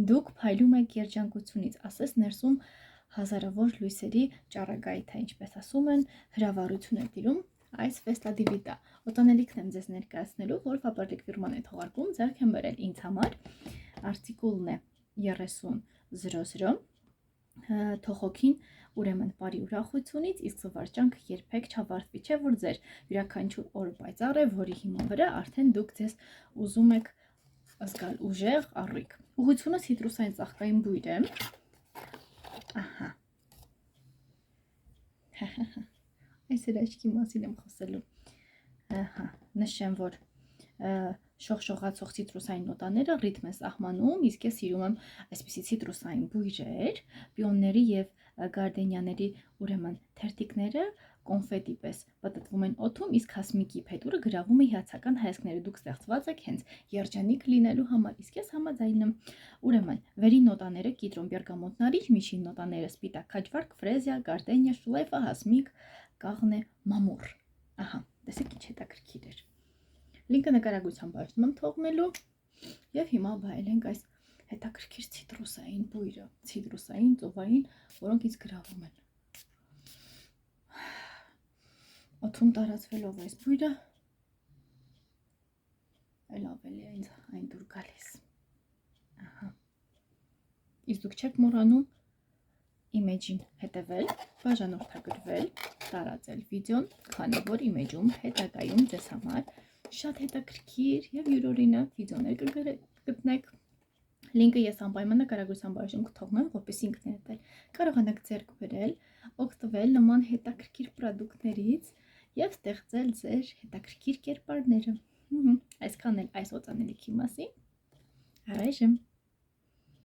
Դուք փայլում եք երջանկությունից, ասես ներսում հազարավոր լույսերի ճառագայթ է, ինչպես ասում են, հրավառություն է տիրում այս ֆեստադիվիտա։ Օտանելիքն եմ ձեզ ներկայացնելու, որ Faberlic ֆիրման է թողարկում, ձեռք եմ բերել ինձ համար։ Արտիկուլն է 3000, թողոքին ուրեմն բարի ուրախությունից, իսկ զվարճանքը երբեք չավարտվի, չէ՞ որ ձեր յուրաքանչյուր օր պայծառ է, որի հիման վրա արդեն դուք ձեզ ուզում եք զգալ ուժեղ, առույգ։ Ուղղությունը ցիտրուսային ծաղկային բույր է։ Ահա։ Այս երաշխի մասին եմ խոսելու։ Ահա, նշեմ, որ շողշողացող ցիտրուսային նոտաները ռիթմ են սահմանում, իսկ ես սիրում եմ այսպիսի ցիտրուսային բույրեր, պիոնների եւ գարդենիաների ուրեմն թերթիկները կոնֆետի պես պատտվում են օդում, իսկ հասմիկի փետուրը գրավում է հիացական հայացքները։ Դուք ստեղծված եք հենց երջանիկ լինելու համար, իսկ ես համաձայն եմ։ Ուրեմն, վերին նոտաները կիտրոն, բերգամոտ, նարինջ, միջին նոտաները սպիտակ, քաջվարկ, ֆրեզիա, գարդենիա, շլեյֆա, հասմիկ, կաղնե, մամուռ։ Ահա, տեսեք ինչ հետաքրքիր էր։ Լինկը նկարագրության բաժնում եմ թողնելու եւ հիմա վայելենք այս հետաքրքիր ցիտրուսային բույրը, ցիտրուսային, ծովային, որոնք ինձ գրավում են։ Օդում տարածվելով այս բույրը այլ ավելի է ինձ այն դուր գալիս։ Ահա։ Իսկ դուք չեք մոռանում իմեջին հետևել, բաժանորդագրվել, տարածել վիդեոն, քանի որ իմեջում հետագայում ձեզ համար շատ հետաքրքիր եւ յուրօրինակ վիդեոներ կգտնեք։ Լինկը ես անպայման նկարագրության բաժնում կթողնեմ, որպեսզի ինքներդ կարողանաք ձեռք բերել, օգտվել նման հետաքրքիր պրոդուկտներից եւ ստեղծել ձեր հետաքրքիր կերպարները։ Այսքանն էլ այս օծանելիքի մասին։ Առայժմ